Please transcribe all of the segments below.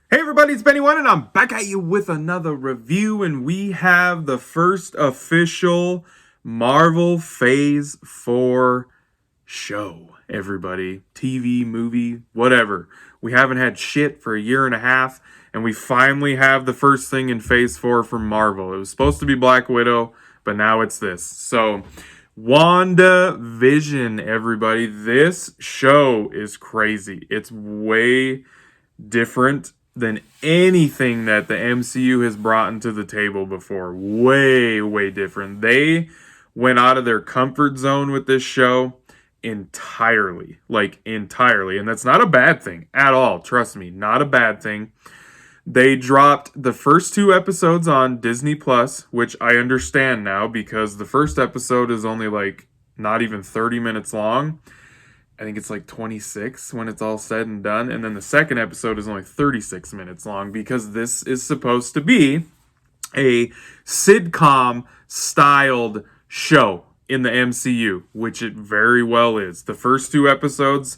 Hey everybody, it's Benny One, and I'm back at you with another review, and we have the first official Marvel Phase 4 show. Everybody, TV, movie, whatever. We haven't had shit for a year and a half, and we finally have the first thing in Phase 4 from Marvel. It was supposed to be Black Widow, but now it's this. So, WandaVision, everybody. This show is crazy. It's way different than anything that the MCU has brought into the table before. Way, way different. They went out of their comfort zone with this show entirely. Like, entirely. And that's not a bad thing at all. Trust me, not a bad thing. They dropped the first two episodes on Disney Plus, which I understand now because the first episode is only like not even 30 minutes long. I think it's like 26 when it's all said and done. And then the second episode is only 36 minutes long because this is supposed to be a sitcom styled show in the MCU, which it very well is. The first two episodes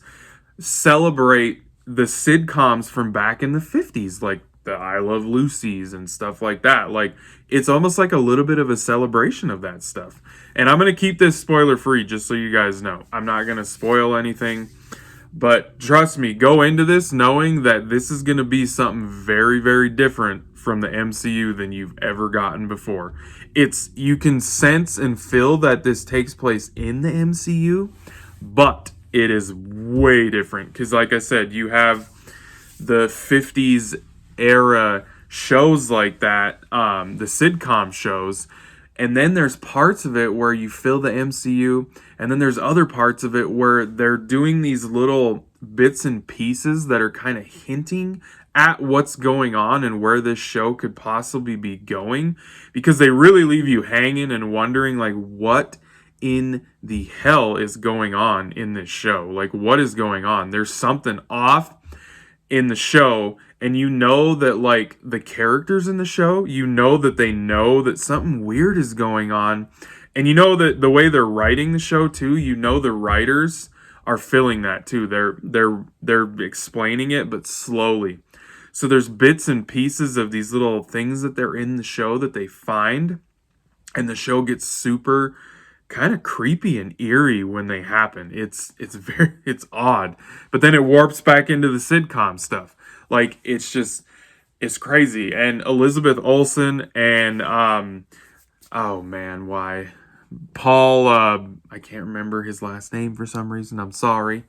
celebrate the sitcoms from back in the 50s, like the I Love Lucy's and stuff like that. Like, it's almost like a little bit of a celebration of that stuff. And I'm going to keep this spoiler free just so you guys know. I'm not going to spoil anything. But trust me, go into this knowing that this is going to be something very, very different from the MCU than you've ever gotten before. You can sense and feel that this takes place in the MCU, but it is way different because, like I said, you have the 50s era shows like that, the sitcom shows, and then there's parts of it where you feel the MCU, and then there's other parts of it where they're doing these little bits and pieces that are kind of hinting at what's going on and where this show could possibly be going, because they really leave you hanging and wondering, like, what in the hell is going on in this show? Like, what is going on? There's something off in the show, and you know that, like, the characters in the show, you know that they know that something weird is going on, and you know that the way they're writing the show too, you know the writers are feeling that too. They're explaining it, but slowly. So there's bits and pieces of these little things that they're in the show that they find, and the show gets super kind of creepy and eerie when they happen. It's odd. But then it warps back into the sitcom stuff. Like, it's crazy. And Elizabeth Olsen and oh man, why? Paul, I can't remember his last name for some reason. I'm sorry.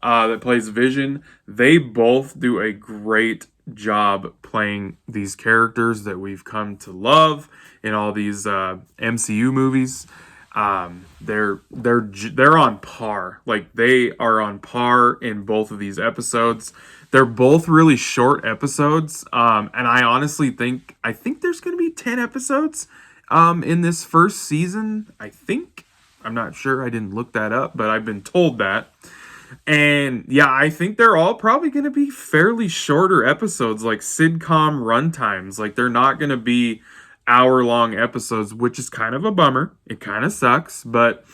That plays Vision. They both do a great job playing these characters that we've come to love in all these MCU movies. They're on par. Like, they are on par in both of these episodes. They're both really short episodes. And I think there's going to be 10 episodes in this first season. I'm not sure. I didn't look that up, but I've been told that. And yeah, I think they're all probably going to be fairly shorter episodes, like sitcom runtimes. Like, they're not going to be hour-long episodes, which is kind of a bummer. It kind of sucks, but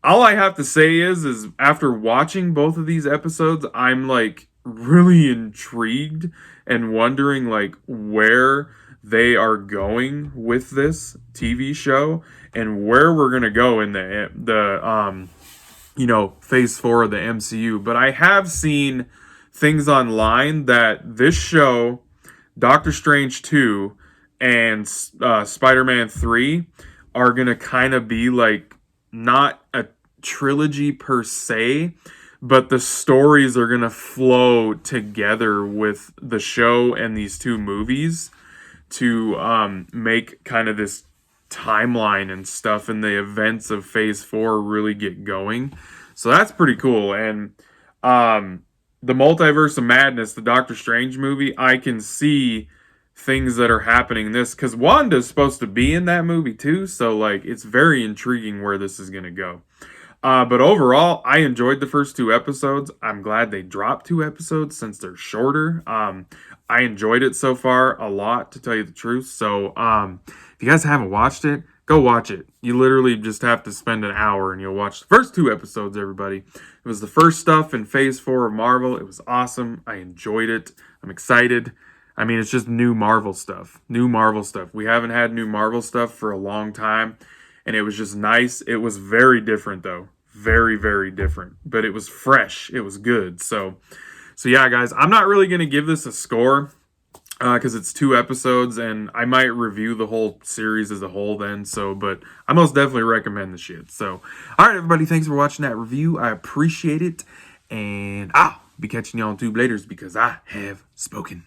all I have to say is after watching both of these episodes, I'm like really intrigued and wondering, like, where they are going with this TV show and where we're gonna go in the phase 4 of the MCU. But I have seen things online that this show, Doctor Strange 2 and Spider-Man 3 are going to kind of be like not a trilogy per se, but the stories are going to flow together with the show and these two movies to make kind of this timeline and stuff, and the events of Phase 4 really get going. So that's pretty cool. And the Multiverse of Madness, the Doctor Strange movie, I can see things that are happening in this, because Wanda's supposed to be in that movie too, so like it's very intriguing where this is going to go. But overall, I enjoyed the first two episodes. I'm glad they dropped two episodes since they're shorter. I enjoyed it so far a lot, to tell you the truth. So if you guys haven't watched it, go watch it. You literally just have to spend an hour and you'll watch the first two episodes, everybody. It was the first stuff in Phase 4 of Marvel. It was awesome. I enjoyed it. I'm excited. I mean, it's just new Marvel stuff. New Marvel stuff. We haven't had new Marvel stuff for a long time, and it was just nice. It was very different though. Very, very different. But it was fresh. It was good. So yeah, guys, I'm not really going to give this a score because it's 2 episodes, and I might review the whole series as a whole then. So, but I most definitely recommend the shit. So, all right, everybody, thanks for watching that review. I appreciate it, and I'll be catching y'all on Tube laters because I have spoken.